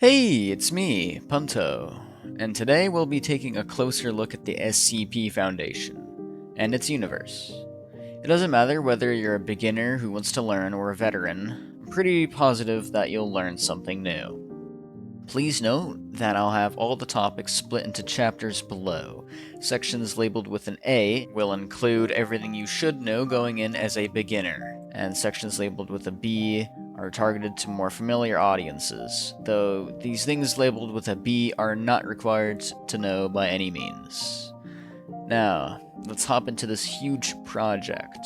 Hey, it's me, Punto, and today we'll be taking a closer look at the SCP Foundation and its universe. It doesn't matter whether you're a beginner who wants to learn or a veteran, I'm pretty positive that you'll learn something new. Please note that I'll have all the topics split into chapters below. Sections labeled with an A will include everything you should know going in as a beginner, and sections labeled with a B are targeted to more familiar audiences, though these things labeled with a B are not required to know by any means. Now, let's hop into this huge project.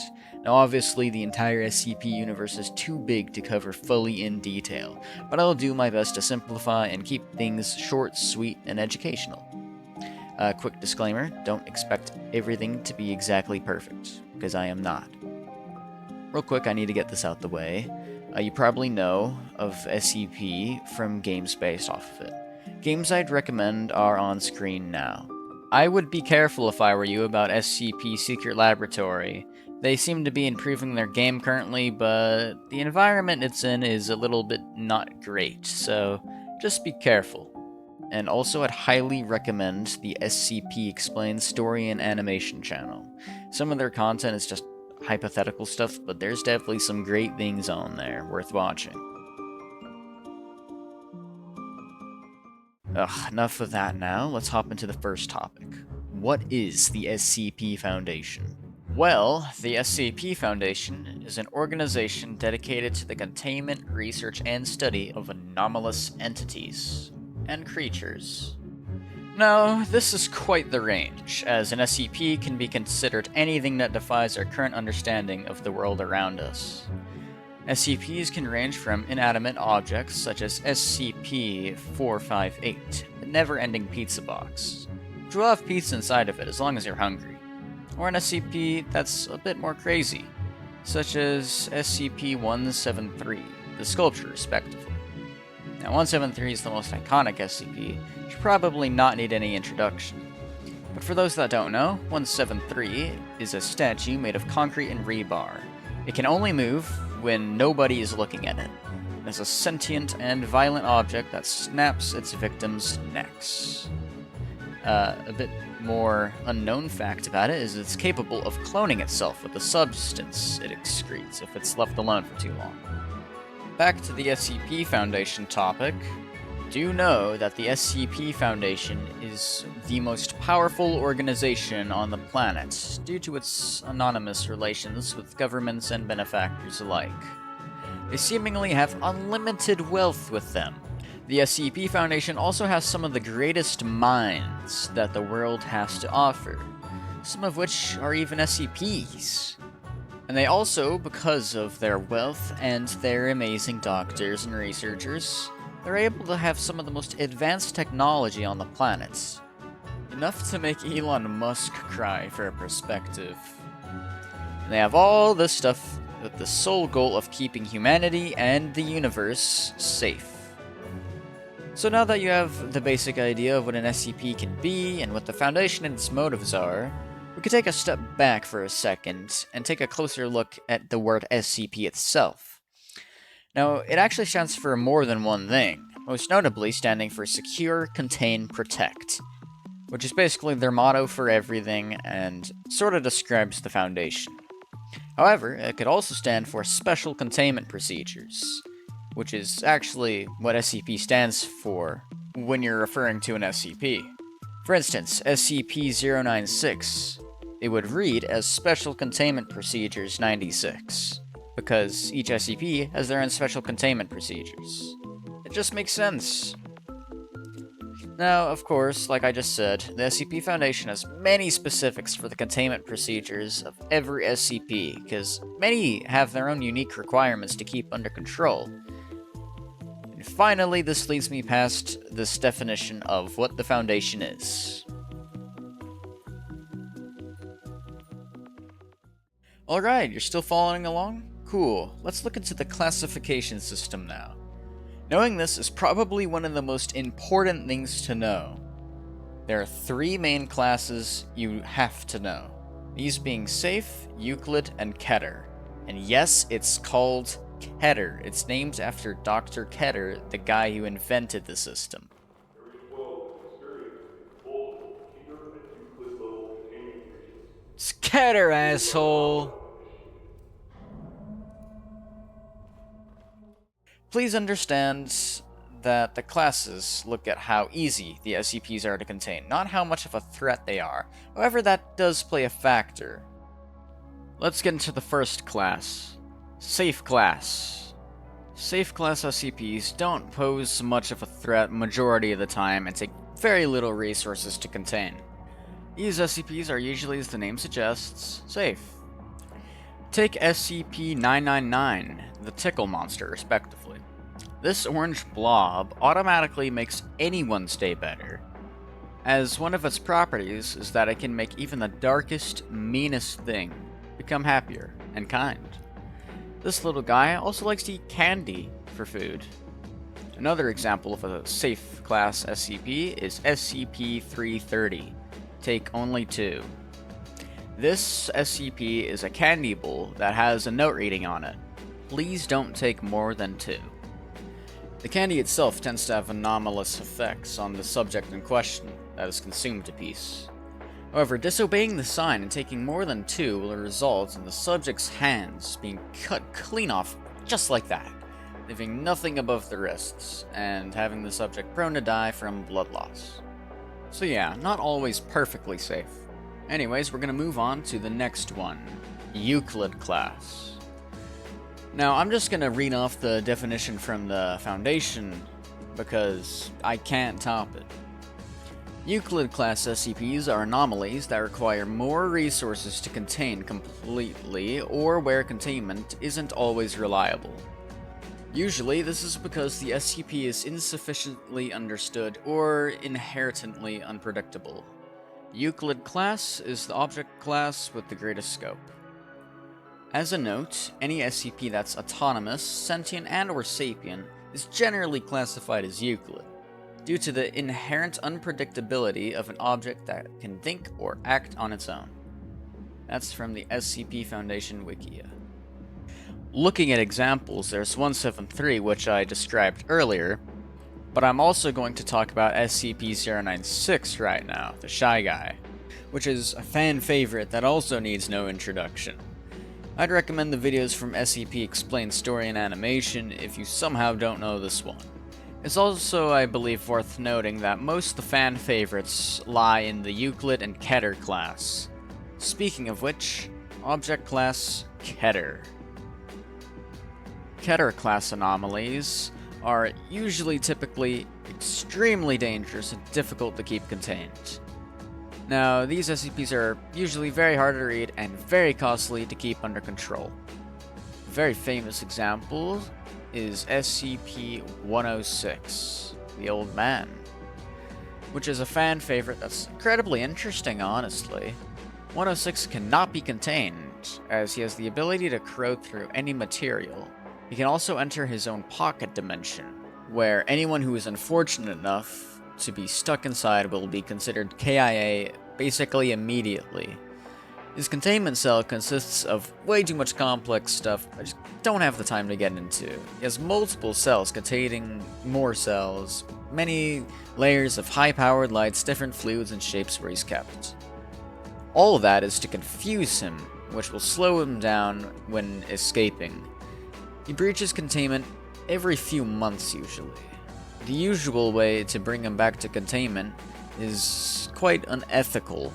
Now, obviously, the entire SCP universe is too big to cover fully in detail, but I'll do my best to simplify and keep things short, sweet, and educational. Quick disclaimer, don't expect everything to be exactly perfect, because I am not. Real quick, I need to get this out the way. You probably know of SCP from games based off of it. Games I'd recommend are on screen now. I would be careful if I were you about SCP Secret Laboratory. They seem to be improving their game currently, but the environment it's in is a little bit not great, so just be careful. And also, I'd highly recommend the SCP Explained Story and Animation channel. Some of their content is just hypothetical stuff, but there's definitely some great things on there worth watching. Enough of that now. Let's hop into the first topic. What is the SCP Foundation? Well, the SCP Foundation is an organization dedicated to the containment, research, and study of anomalous entities and creatures. Now, this is quite the range, as an SCP can be considered anything that defies our current understanding of the world around us. SCPs can range from inanimate objects such as SCP-458, the never-ending pizza box, which will have pizza inside of it as long as you're hungry, or an SCP that's a bit more crazy, such as SCP-173, the sculpture respectively. Now, 173 is the most iconic SCP, should probably not need any introduction. But for those that don't know, 173 is a statue made of concrete and rebar. It can only move when nobody is looking at it. It is a sentient and violent object that snaps its victims' necks. A bit more unknown fact about it is it's capable of cloning itself with the substance it excretes if it's left alone for too long. Back to the SCP Foundation topic. Do know that the SCP Foundation is the most powerful organization on the planet due to its anonymous relations with governments and benefactors alike. They seemingly have unlimited wealth with them. The SCP Foundation also has some of the greatest minds that the world has to offer, some of which are even SCPs. And they also, because of their wealth and their amazing doctors and researchers, they're able to have some of the most advanced technology on the planet. Enough to make Elon Musk cry for a perspective. And they have all this stuff with the sole goal of keeping humanity and the universe safe. So now that you have the basic idea of what an SCP can be and what the Foundation and its motives are, we could take a step back for a second and take a closer look at the word SCP itself. Now, it actually stands for more than one thing, most notably standing for Secure, Contain, Protect, which is basically their motto for everything and sort of describes the Foundation. However, it could also stand for Special Containment Procedures, which is actually what SCP stands for when you're referring to an SCP. For instance, SCP-096, it would read as Special Containment Procedures 96, because each SCP has their own special containment procedures. It just makes sense. Now, of course, like I just said, the SCP Foundation has many specifics for the containment procedures of every SCP, because many have their own unique requirements to keep under control. And finally, this leads me past this definition of what the Foundation is. Alright, you're still following along? Cool. Let's look into the classification system now. Knowing this is probably one of the most important things to know. There are 3 main classes you have to know, these being Safe, Euclid, and Keter. And yes, it's called Keter. It's named after Dr. Keter, the guy who invented the system. Area 12 is experiencing multiple Keter and Euclid level containment conditions. It's Keter, asshole! Please understand that the classes look at how easy the SCPs are to contain, not how much of a threat they are. However, that does play a factor. Let's get into the first class. Safe class. Safe class SCPs don't pose much of a threat majority of the time and take very little resources to contain. These SCPs are usually, as the name suggests, safe. Take SCP-999, the Tickle Monster, respectively. This orange blob automatically makes anyone stay better, as one of its properties is that it can make even the darkest, meanest thing become happier and kind. This little guy also likes to eat candy for food. Another example of a safe class SCP is SCP-330. Take only 2. This SCP is a candy bowl that has a note reading on it. Please don't take more than 2. The candy itself tends to have anomalous effects on the subject in question that is consumed to piece. However, disobeying the sign and taking more than 2 will result in the subject's hands being cut clean off just like that, leaving nothing above the wrists, and having the subject prone to die from blood loss. So yeah, not always perfectly safe. Anyways, we're gonna move on to the next one, Euclid class. Now, I'm just gonna read off the definition from the Foundation, because I can't top it. Euclid class SCPs are anomalies that require more resources to contain completely, or where containment isn't always reliable. Usually, this is because the SCP is insufficiently understood or inherently unpredictable. Euclid class is the object class with the greatest scope. As a note, any SCP that's autonomous, sentient, and/or sapient is generally classified as Euclid, due to the inherent unpredictability of an object that can think or act on its own. That's from the SCP Foundation Wikia. Looking at examples, there's 173, which I described earlier, but I'm also going to talk about SCP-096 right now, the Shy Guy, which is a fan favorite that also needs no introduction. I'd recommend the videos from SCP Explain Story and Animation if you somehow don't know this one. It's also, I believe, worth noting that most of the fan favorites lie in the Euclid and Keter class. Speaking of which, Object Class Keter. Keter class anomalies are usually typically extremely dangerous and difficult to keep contained. Now, these SCPs are usually very hard to read and very costly to keep under control. A very famous example is SCP-106, the Old Man, which is a fan favorite that's incredibly interesting, honestly. 106 cannot be contained, as he has the ability to corrode through any material. He can also enter his own pocket dimension, where anyone who is unfortunate enough to be stuck inside will be considered KIA basically immediately. His containment cell consists of way too much complex stuff I just don't have the time to get into. He has multiple cells containing more cells, many layers of high-powered lights, different fluids and shapes where he's kept. All of that is to confuse him, which will slow him down when escaping. He breaches containment every few months usually. The usual way to bring him back to containment is quite unethical,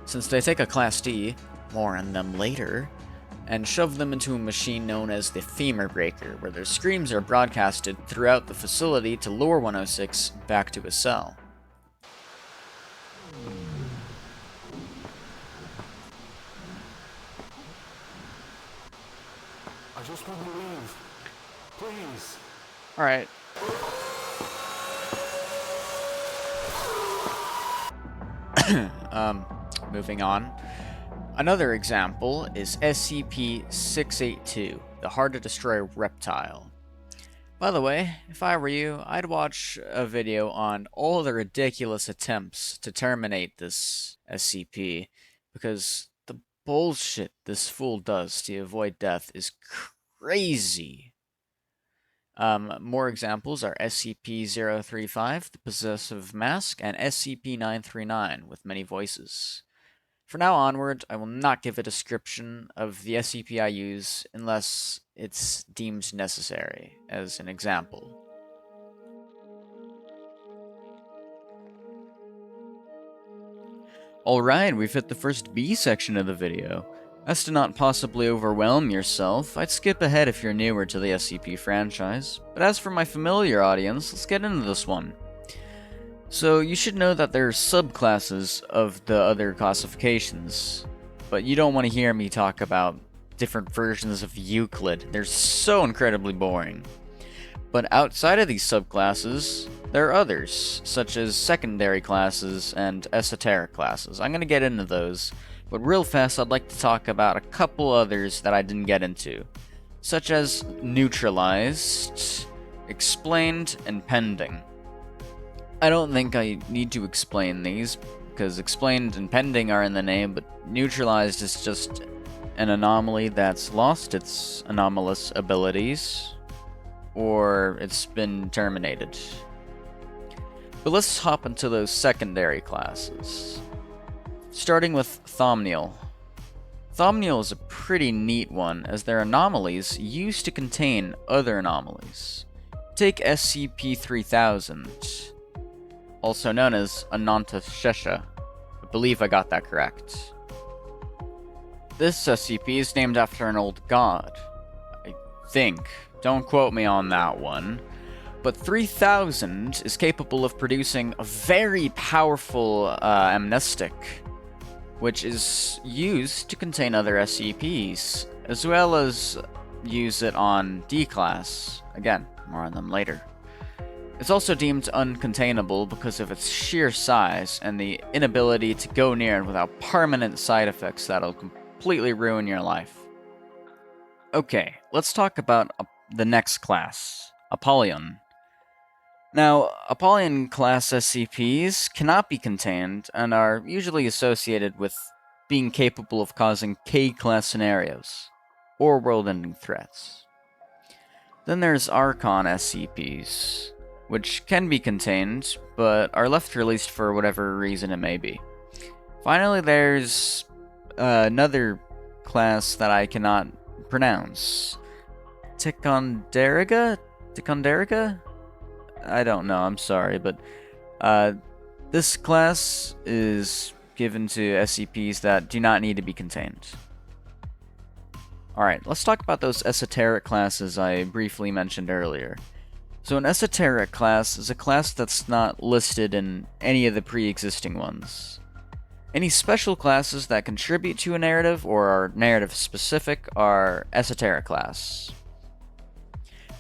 since they take a Class D, more on them later, and shove them into a machine known as the Femur Breaker, where their screams are broadcasted throughout the facility to lure 106 back to his cell. I just want to leave. Please. Alright. Moving on. Another example is SCP-682, the hard-to-destroy reptile. By the way, if I were you, I'd watch a video on all the ridiculous attempts to terminate this SCP, because the bullshit this fool does to avoid death is crazy. More examples are SCP-035, the Possessive Mask, and SCP-939, with many voices. For now onward, I will not give a description of the SCP I use unless it's deemed necessary, as an example. Alright, we've hit the first B section of the video. As to not possibly overwhelm yourself, I'd skip ahead if you're newer to the SCP franchise, but as for my familiar audience, let's get into this one. So, you should know that there are subclasses of the other classifications, but you don't want to hear me talk about different versions of Euclid. They're so incredibly boring. But outside of these subclasses, there are others, such as secondary classes and esoteric classes. I'm going to get into those, but real fast I'd like to talk about a couple others that I didn't get into, such as neutralized, explained, and pending. I don't think I need to explain these, because explained and pending are in the name, but neutralized is just an anomaly that's lost its anomalous abilities, or it's been terminated. But let's hop into those secondary classes. Starting with Thomnial. Thomnial is a pretty neat one, as their anomalies used to contain other anomalies. Take SCP-3000, also known as Anantashesha. I believe I got that correct. This SCP is named after an old god, I think. Don't quote me on that one. But 3000 is capable of producing a very powerful amnestic, which is used to contain other SCPs, as well as use it on D-Class. Again, more on them later. It's also deemed uncontainable because of its sheer size and the inability to go near it without permanent side effects that'll completely ruin your life. Okay, let's talk about the next class, Apollyon. Now, Apollyon class SCPs cannot be contained and are usually associated with being capable of causing K-class scenarios, or world-ending threats. Then there's Archon SCPs, which can be contained, but are left released for whatever reason it may be. Finally, there's another class that I cannot pronounce. Ticonderoga? I don't know, I'm sorry, but this class is given to SCPs that do not need to be contained. Alright, let's talk about those esoteric classes I briefly mentioned earlier. So an esoteric class is a class that's not listed in any of the pre-existing ones. Any special classes that contribute to a narrative or are narrative-specific are esoteric class.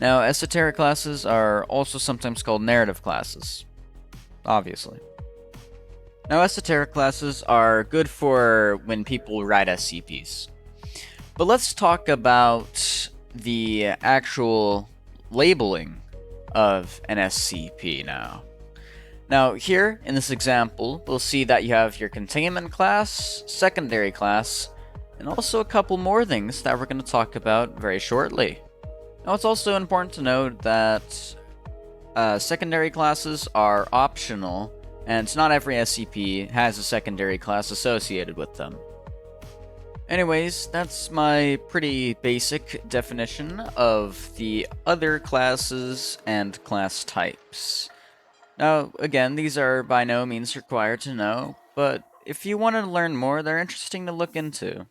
Now, esoteric classes are also sometimes called narrative classes, obviously. Now, esoteric classes are good for when people write SCPs. But let's talk about the actual labeling of an SCP now. Now, here, in this example, we'll see that you have your containment class, secondary class, and also a couple more things that we're going to talk about very shortly. Now, it's also important to note that secondary classes are optional, and not every SCP has a secondary class associated with them. Anyways, that's my pretty basic definition of the other classes and class types. Now, again, these are by no means required to know, but if you want to learn more, they're interesting to look into.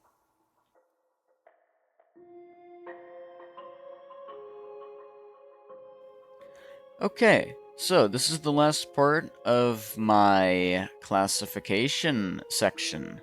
Okay, so this is the last part of my classification section.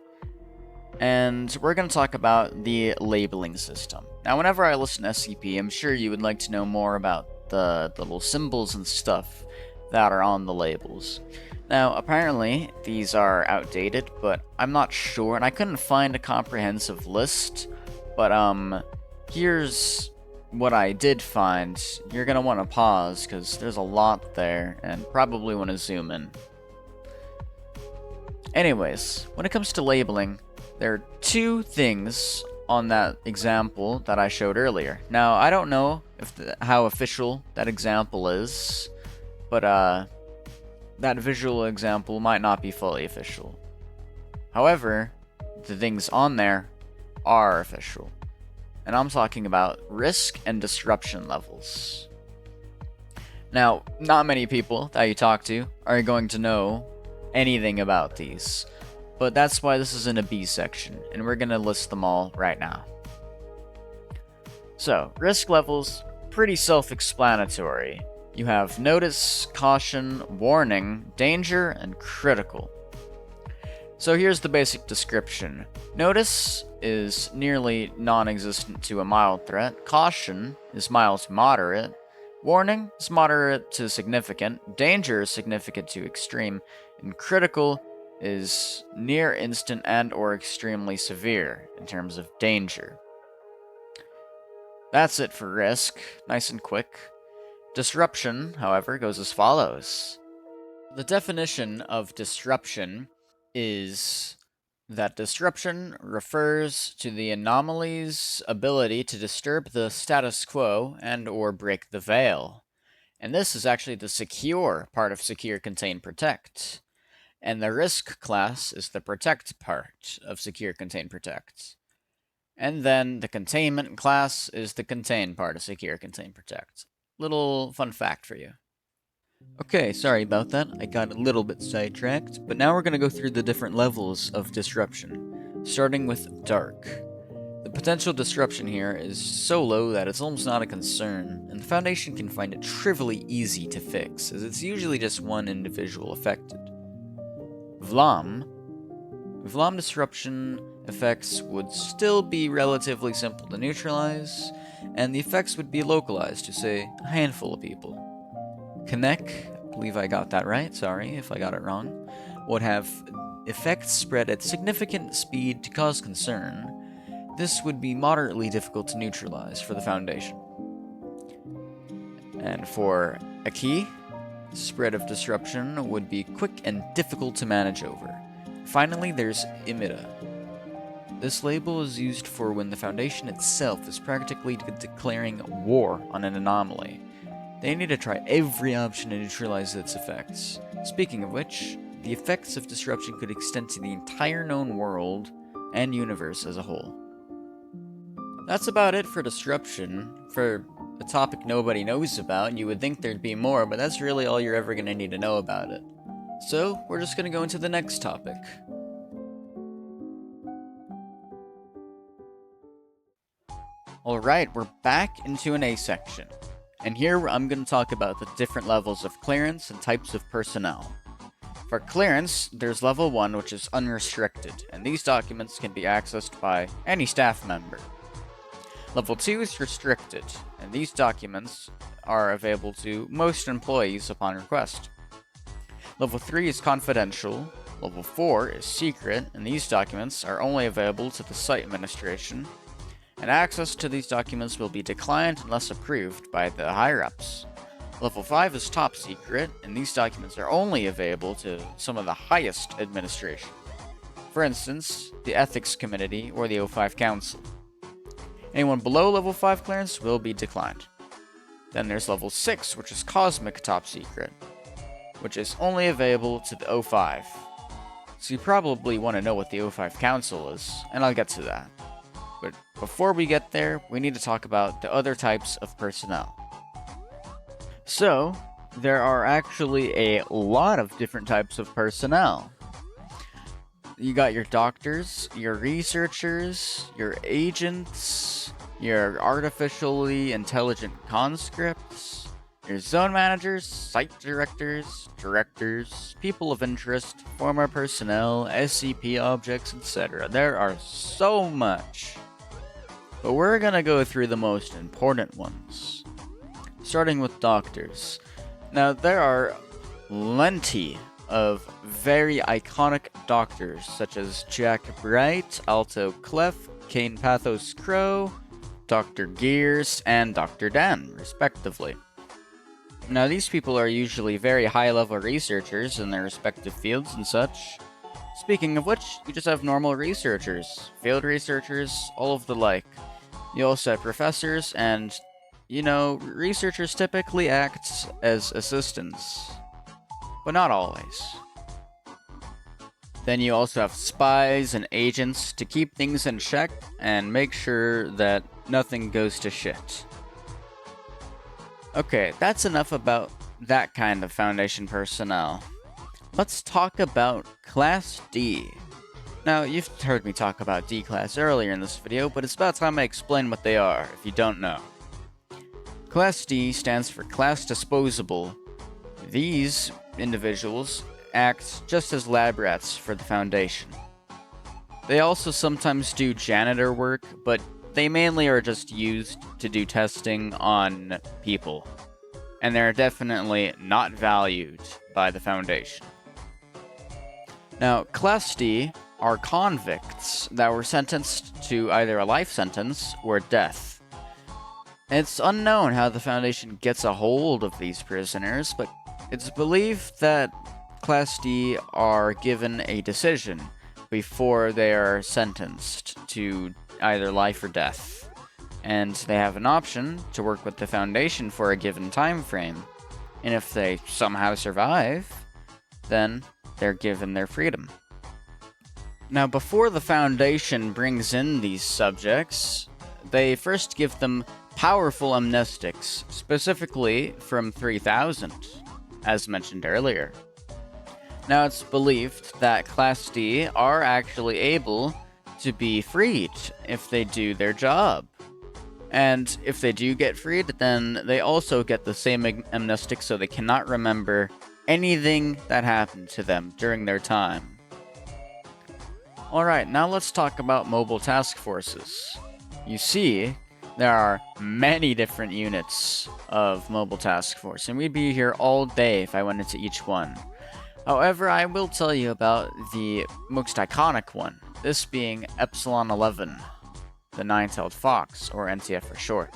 And we're going to talk about the labeling system. Now, whenever I listen to SCP, I'm sure you would like to know more about the little symbols and stuff that are on the labels. Now, apparently, these are outdated, but I'm not sure, and I couldn't find a comprehensive list. But, here's what I did find. You're going to want to pause, because there's a lot there, and probably want to zoom in. Anyways, when it comes to labeling, there are two things on that example that I showed earlier. Now, I don't know how official that example is, but that visual example might not be fully official. However, the things on there are official, and I'm talking about risk and disruption levels. Now, not many people that you talk to are going to know anything about these, but that's why this is in a B section, and we're going to list them all right now. So, risk levels, pretty self-explanatory. You have notice, caution, warning, danger, and critical. So here's the basic description. Notice is nearly non-existent to a mild threat, caution is mild to moderate, warning is moderate to significant, danger is significant to extreme, and critical is near instant and or extremely severe in terms of danger. That's it for risk, nice and quick. Disruption, however, goes as follows. The definition of disruption is that disruption refers to the anomaly's ability to disturb the status quo and or break the veil. And this is actually the secure part of Secure, Contain, Protect. And the risk class is the protect part of Secure, Contain, Protect. And then the containment class is the contain part of Secure, Contain, Protect. Little fun fact for you. Okay, sorry about that. I got a little bit sidetracked, but now we're going to go through the different levels of disruption, starting with dark. The potential disruption here is so low that it's almost not a concern, and the Foundation can find it trivially easy to fix, as it's usually just one individual affected. Vlam disruption effects would still be relatively simple to neutralize, and the effects would be localized to, say, a handful of people. Connect, I believe I got that right, sorry if I got it wrong, would have effects spread at significant speed to cause concern. This would be moderately difficult to neutralize for the Foundation. And for a key, spread of disruption would be quick and difficult to manage over. Finally, there's Imida. This label is used for when the Foundation itself is practically declaring war on an anomaly. They need to try every option to neutralize its effects. Speaking of which, the effects of disruption could extend to the entire known world and universe as a whole. That's about it for disruption. For a topic nobody knows about, you would think there'd be more, but that's really all you're ever going to need to know about it. So, we're just going to go into the next topic. Alright, we're back into an A section. And here I'm going to talk about the different levels of clearance and types of personnel. For clearance, there's level 1, which is unrestricted, and these documents can be accessed by any staff member. Level 2 is restricted, and these documents are available to most employees upon request. Level 3 is confidential, level 4 is secret, and these documents are only available to the site administration, and access to these documents will be declined unless approved by the higher-ups. Level 5 is top secret, and these documents are only available to some of the highest administration. For instance, the Ethics Committee or the O5 Council. Anyone below level 5 clearance will be declined. Then there's level 6, which is Cosmic Top Secret, which is only available to the O5. So you probably want to know what the O5 Council is, and I'll get to that. But before we get there, we need to talk about the other types of personnel. So, there are actually a lot of different types of personnel. You got your doctors, your researchers, your agents, your artificially intelligent conscripts, your zone managers, site directors, people of interest, former personnel, SCP objects, etc. There are so much. But we're gonna go through the most important ones. Starting with doctors. Now, there are plenty of very iconic doctors, such as Jack Bright, Alto Clef, Kane Pathos Crow, Dr. Gears, and Dr. Dan, respectively. Now, these people are usually very high-level researchers in their respective fields and such. Speaking of which, you just have normal researchers, field researchers, all of the like. You also have professors and You know, researchers typically act as assistants, but not always. Then you also have spies and agents to keep things in check and make sure that nothing goes to shit. Okay, that's enough about that kind of Foundation personnel. Let's talk about Class D. Now, you've heard me talk about D-Class earlier in this video, but it's about time I explain what they are, if you don't know. Class D stands for Class Disposable. These individuals act just as lab rats for the Foundation. They also sometimes do janitor work, but they mainly are just used to do testing on people. And they're definitely not valued by the Foundation. Now, Class D are convicts that were sentenced to either a life sentence or death. It's unknown how the Foundation gets a hold of these prisoners, but it's believed that Class D are given a decision before they are sentenced to either life or death, and they have an option to work with the Foundation for a given time frame, and if they somehow survive, then they're given their freedom. Now, before the Foundation brings in these subjects, they first give them powerful amnestics, specifically from 3000, as mentioned earlier. Now, it's believed that Class D are actually able to be freed if they do their job. And if they do get freed, then they also get the same amnestic, so they cannot remember anything that happened to them during their time. Alright, now let's talk about mobile task forces. You see, there are many different units of mobile task force, and we'd be here all day if I went into each one. However, I will tell you about the most iconic one, this being Epsilon 11, the Nine-Tailed Fox, or NTF for short.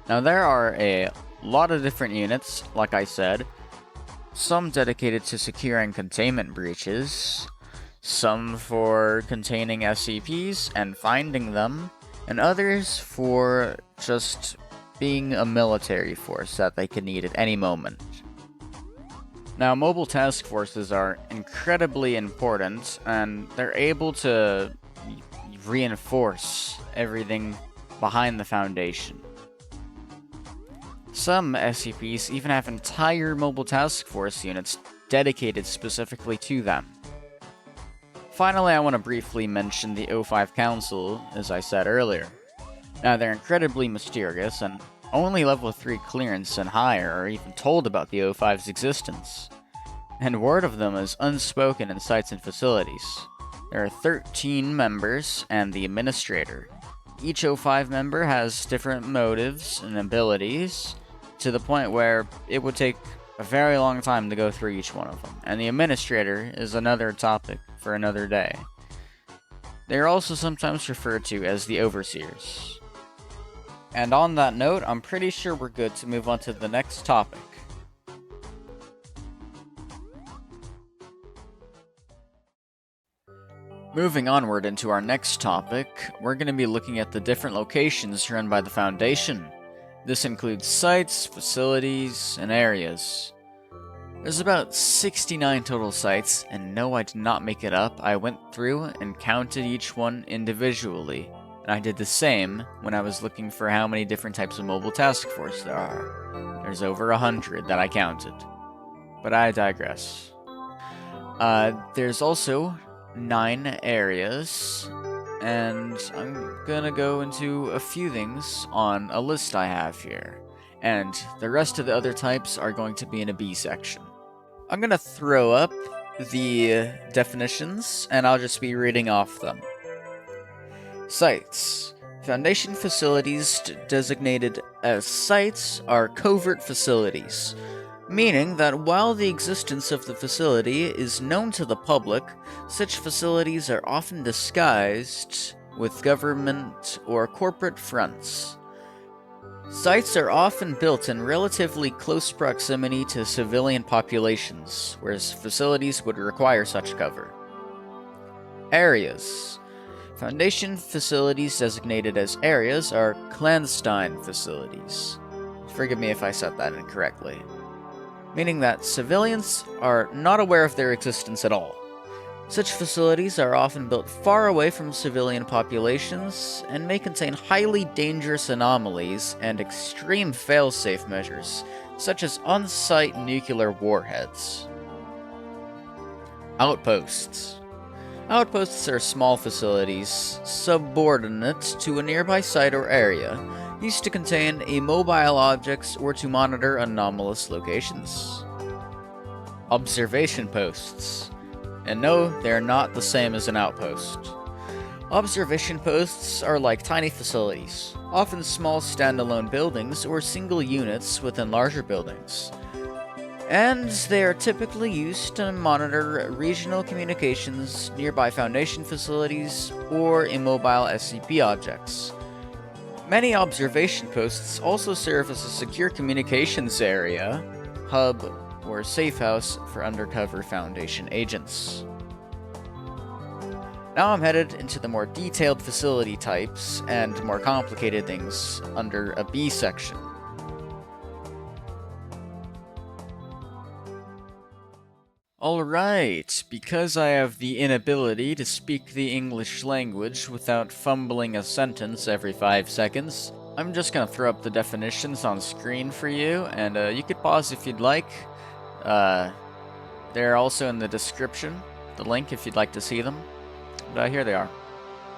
Now, there are a lot of different units, like I said, some dedicated to securing containment breaches, some for containing SCPs and finding them, and others for just being a military force that they can need at any moment. Now, mobile task forces are incredibly important, and they're able to reinforce everything behind the Foundation. Some SCPs even have entire mobile task force units dedicated specifically to them. Finally, I want to briefly mention the O5 Council, as I said earlier. Now, they're incredibly mysterious, and only level 3 clearance and higher are even told about the O5's existence. And word of them is unspoken in sites and facilities. There are 13 members and the administrator. Each O5 member has different motives and abilities, to the point where it would take a very long time to go through each one of them, and the administrator is another topic for another day. They are also sometimes referred to as the overseers. And on that note, I'm pretty sure we're good to move on to the next topic. Moving onward into our next topic, we're going to be looking at the different locations run by the Foundation. This includes sites, facilities, and areas. There's about 69 total sites, and no, I did not make it up. I went through and counted each one individually, and I did the same when I was looking for how many different types of mobile task force there are. There's over 100 that I counted, but I digress. There's also 9 areas, and I'm gonna go into a few things on a list I have here, and the rest of the other types are going to be in a B section. I'm gonna throw up the definitions, and I'll just be reading off them. Sites. Foundation facilities designated as sites are covert facilities, meaning that while the existence of the facility is known to the public, such facilities are often disguised with government or corporate fronts. Sites are often built in relatively close proximity to civilian populations, whereas facilities would require such cover. Areas. Foundation facilities designated as areas are clandestine facilities. Forgive me if I said that incorrectly. Meaning that civilians are not aware of their existence at all. Such facilities are often built far away from civilian populations and may contain highly dangerous anomalies and extreme failsafe measures, such as on-site nuclear warheads. Outposts. Outposts are small facilities subordinate to a nearby site or area, used to contain immobile objects or to monitor anomalous locations. Observation posts. And no, they're not the same as an outpost. Observation posts are like tiny facilities, often small standalone buildings or single units within larger buildings. And they are typically used to monitor regional communications, nearby Foundation facilities, or immobile SCP objects. Many observation posts also serve as a secure communications area, hub, or safe house for undercover Foundation agents. Now I'm headed into the more detailed facility types and more complicated things under a B section. Alright, because I have the inability to speak the English language without fumbling a sentence every 5 seconds, I'm just gonna throw up the definitions on screen for you, and you could pause if you'd like. They're also in the description, the link if you'd like to see them. But here they are.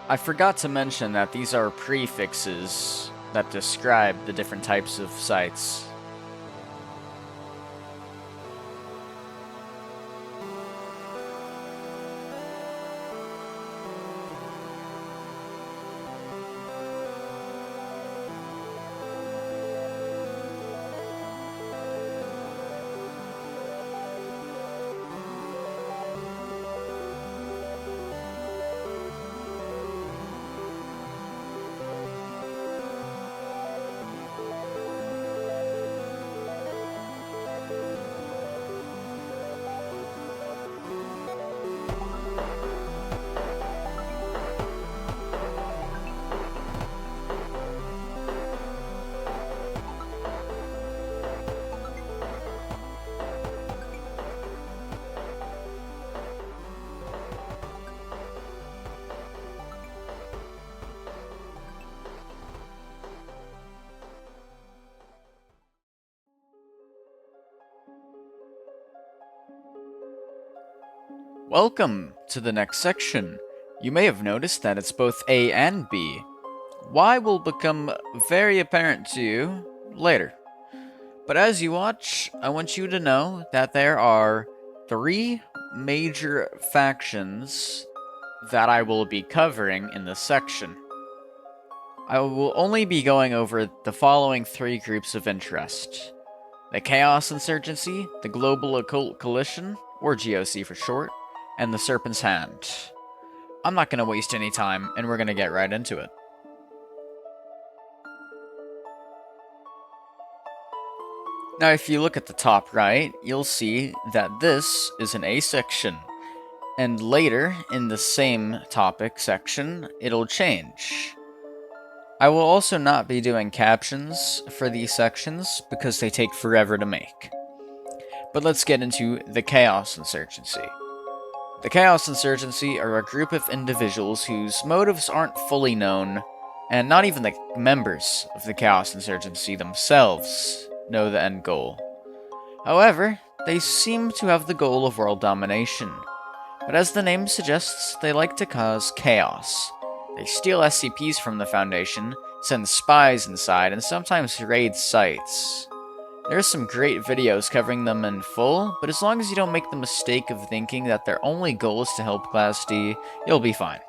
I forgot to mention that these are prefixes that describe the different types of sites. Welcome to the next section. You may have noticed that it's both A and B. Why will become very apparent to you later. But as you watch, I want you to know that there are 3 major factions that I will be covering in this section. I will only be going over the following 3 groups of interest: the Chaos Insurgency, the Global Occult Coalition, or GOC for short, and the Serpent's Hand. I'm not going to waste any time, and we're going to get right into it. Now, if you look at the top right, you'll see that this is an A section, and later, in the same topic section, it'll change. I will also not be doing captions for these sections, because they take forever to make. But let's get into the Chaos Insurgency. The Chaos Insurgency are a group of individuals whose motives aren't fully known, and not even the members of the Chaos Insurgency themselves know the end goal. However, they seem to have the goal of world domination. But as the name suggests, they like to cause chaos. They steal SCPs from the Foundation, send spies inside, and sometimes raid sites. There's some great videos covering them in full, but as long as you don't make the mistake of thinking that their only goal is to help Class D, you'll be fine.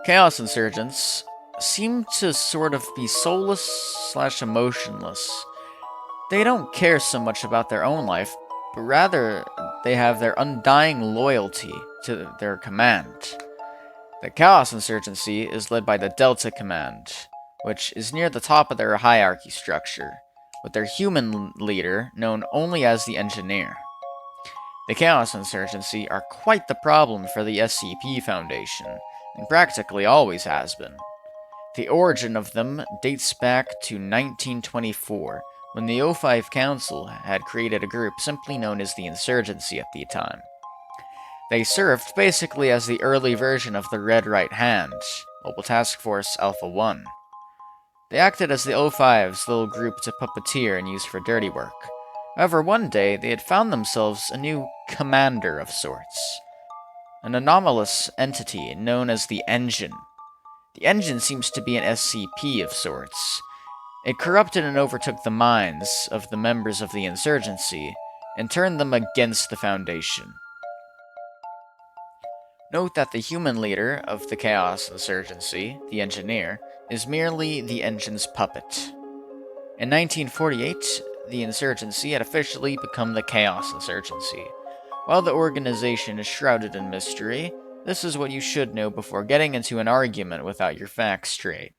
Chaos Insurgents seem to sort of be soulless/emotionless. They don't care so much about their own life, but rather they have their undying loyalty to their command. The Chaos Insurgency is led by the Delta Command, which is near the top of their hierarchy structure, with their human leader known only as the Engineer. The Chaos Insurgency are quite the problem for the SCP Foundation, and practically always has been. The origin of them dates back to 1924, when the O5 Council had created a group simply known as the Insurgency at the time. They served basically as the early version of the Red Right Hand, Mobile Task Force Alpha 1. They acted as the O5's little group to puppeteer and use for dirty work. However, one day they had found themselves a new commander of sorts, an anomalous entity known as the Engine. The Engine seems to be an SCP of sorts. It corrupted and overtook the minds of the members of the Insurgency, and turned them against the Foundation. Note that the human leader of the Chaos Insurgency, the Engineer, is merely the Engine's puppet. In 1948, the Insurgency had officially become the Chaos Insurgency. While the organization is shrouded in mystery, this is what you should know before getting into an argument without your facts straight.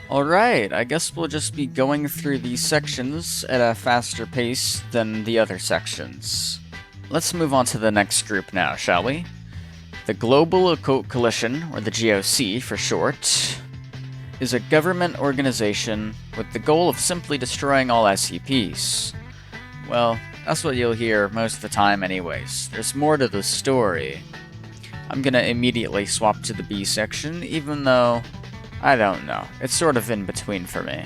Alright, I guess we'll just be going through these sections at a faster pace than the other sections. Let's move on to the next group now, shall we? The Global Occult Coalition, or the GOC for short, is a government organization with the goal of simply destroying all SCPs. Well, that's what you'll hear most of the time anyways. There's more to the story. I'm gonna immediately swap to the B section, even though, I don't know, it's sort of in between for me.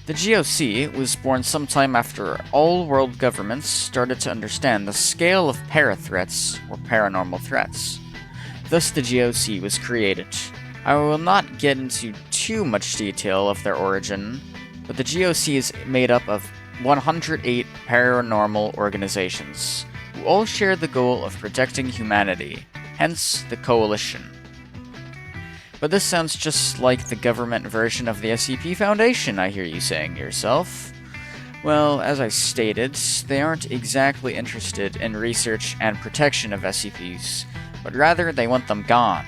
The GOC was born sometime after all world governments started to understand the scale of parathreats, or paranormal threats. Thus the GOC was created. I will not get into too much detail of their origin, but the GOC is made up of 108 paranormal organizations, who all share the goal of protecting humanity, hence the Coalition. But this sounds just like the government version of the SCP Foundation, I hear you saying to yourself. Well, as I stated, they aren't exactly interested in research and protection of SCPs, but rather they want them gone.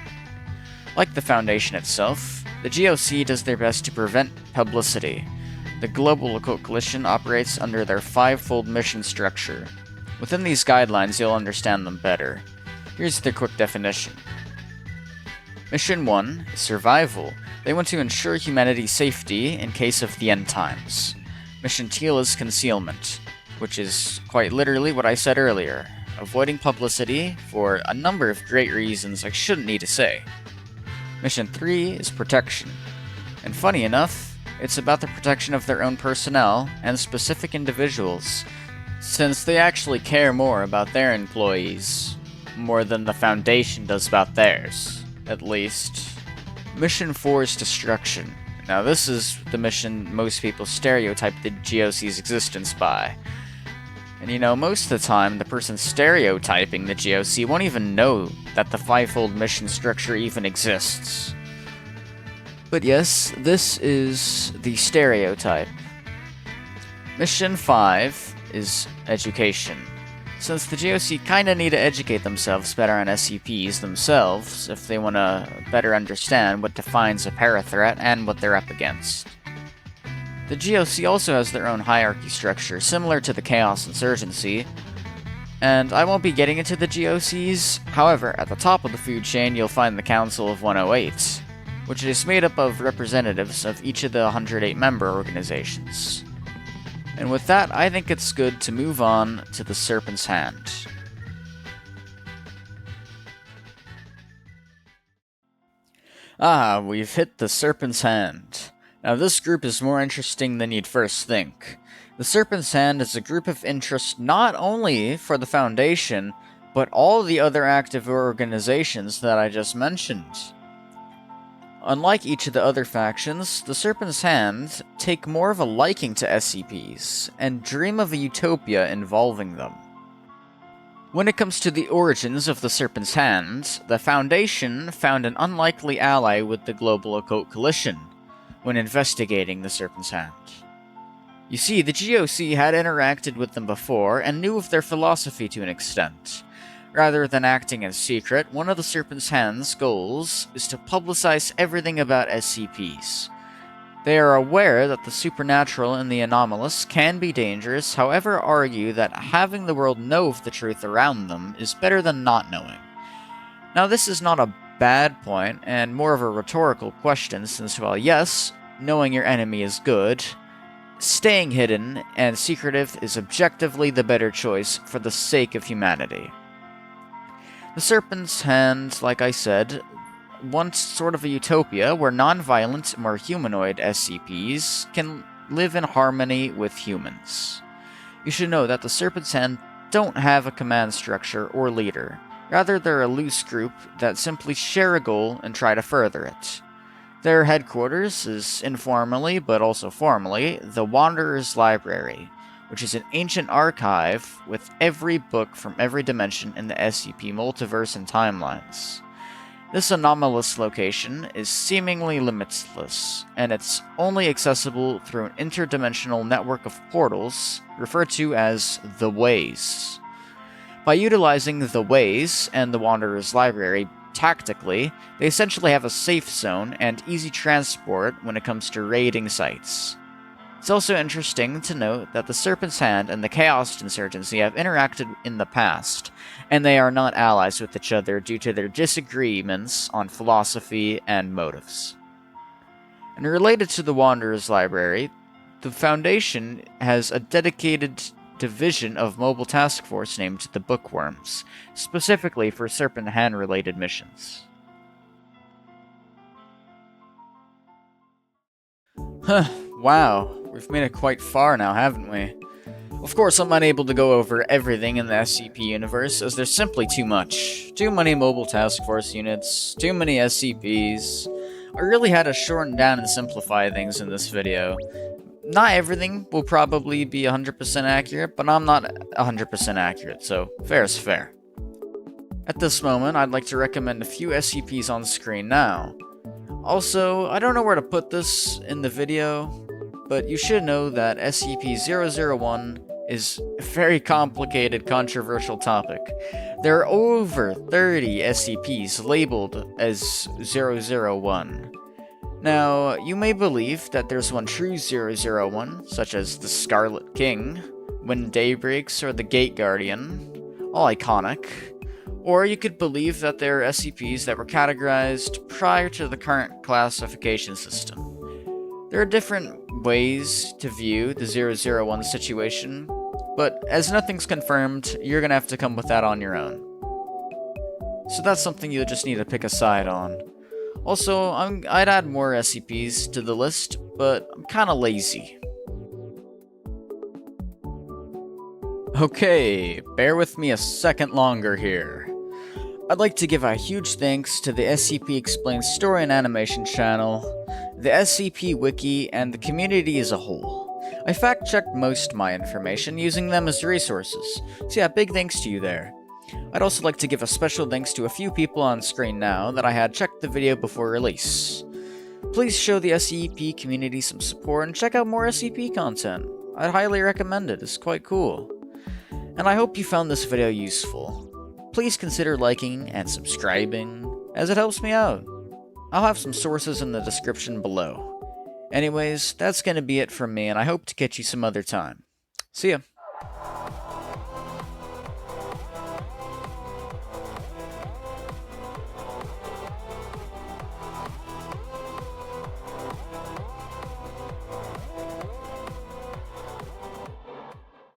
Like the Foundation itself, the GOC does their best to prevent publicity. The Global Occult Coalition operates under their five-fold mission structure. Within these guidelines, you'll understand them better. Here's their quick definition. Mission 1 is survival. They want to ensure humanity's safety in case of the end times. Mission 2 is concealment, which is quite literally what I said earlier, avoiding publicity for a number of great reasons I shouldn't need to say. Mission 3 is protection, and funny enough, it's about the protection of their own personnel and specific individuals, since they actually care more about their employees, more than the Foundation does about theirs. At least. Mission 4 is destruction. Now this is the mission most people stereotype the GOC's existence by. And you know, most of the time, the person stereotyping the GOC won't even know that the five-fold mission structure even exists. But yes, this is the stereotype. Mission 5 is education. Since the GOC kinda need to educate themselves better on SCPs themselves if they want to better understand what defines a parathreat and what they're up against. The GOC also has their own hierarchy structure, similar to the Chaos Insurgency, and I won't be getting into the GOCs. However, at the top of the food chain you'll find the Council of 108, which is made up of representatives of each of the 108 member organizations. And with that, I think it's good to move on to the Serpent's Hand. Ah, we've hit the Serpent's Hand. Now this group is more interesting than you'd first think. The Serpent's Hand is a group of interest not only for the Foundation, but all the other active organizations that I just mentioned. Unlike each of the other factions, the Serpent's Hand take more of a liking to SCPs, and dream of a utopia involving them. When it comes to the origins of the Serpent's Hand, the Foundation found an unlikely ally with the Global Occult Coalition when investigating the Serpent's Hand. You see, the GOC had interacted with them before and knew of their philosophy to an extent. Rather than acting in secret, one of the Serpent's Hand's goals is to publicize everything about SCPs. They are aware that the supernatural and the anomalous can be dangerous, however argue that having the world know of the truth around them is better than not knowing. Now this is not a bad point, and more of a rhetorical question since while yes, knowing your enemy is good, staying hidden and secretive is objectively the better choice for the sake of humanity. The Serpent's Hand, like I said, wants sort of a utopia where non-violent, more humanoid SCPs can live in harmony with humans. You should know that the Serpent's Hand don't have a command structure or leader. Rather, they're a loose group that simply share a goal and try to further it. Their headquarters is informally, but also formally, the Wanderer's Library, which is an ancient archive with every book from every dimension in the SCP multiverse and timelines. This anomalous location is seemingly limitless, and it's only accessible through an interdimensional network of portals referred to as the Ways. By utilizing the Ways and the Wanderer's Library tactically, they essentially have a safe zone and easy transport when it comes to raiding sites. It's also interesting to note that the Serpent's Hand and the Chaos Insurgency have interacted in the past, and they are not allies with each other due to their disagreements on philosophy and motives. And related to the Wanderer's Library, the Foundation has a dedicated division of Mobile Task Force named the Bookworms, specifically for Serpent Hand-related missions. Wow, we've made it quite far now, haven't we? Of course, I'm unable to go over everything in the SCP universe, as there's simply too much. Too many Mobile Task Force units, too many SCPs. I really had to shorten down and simplify things in this video. Not everything will probably be 100% accurate, but I'm not 100% accurate, so fair is fair. At this moment, I'd like to recommend a few SCPs on screen now. Also, I don't know where to put this in the video, but you should know that SCP-001 is a very complicated, controversial topic. There are over 30 SCPs labeled as 001. Now, you may believe that there's one true 001, such as the Scarlet King, When Day Breaks, or the Gate Guardian, all iconic. Or you could believe that there are SCPs that were categorized prior to the current classification system. There are different ways to view the 001 situation, but as nothing's confirmed, you're gonna have to come with that on your own. So that's something you'll just need to pick a side on. Also, I'd add more SCPs to the list, but I'm kinda lazy. Okay, bear with me a second longer here. I'd like to give a huge thanks to the SCP Explained Story and Animation channel, the SCP Wiki, and the community as a whole. I fact-checked most of my information using them as resources, so yeah, big thanks to you there. I'd also like to give a special thanks to a few people on screen now that I had checked the video before release. Please show the SCP community some support and check out more SCP content. I'd highly recommend it, it's quite cool. And I hope you found this video useful. Please consider liking and subscribing, as it helps me out. I'll have some sources in the description below. Anyways, that's gonna be it from me, and I hope to catch you some other time. See ya!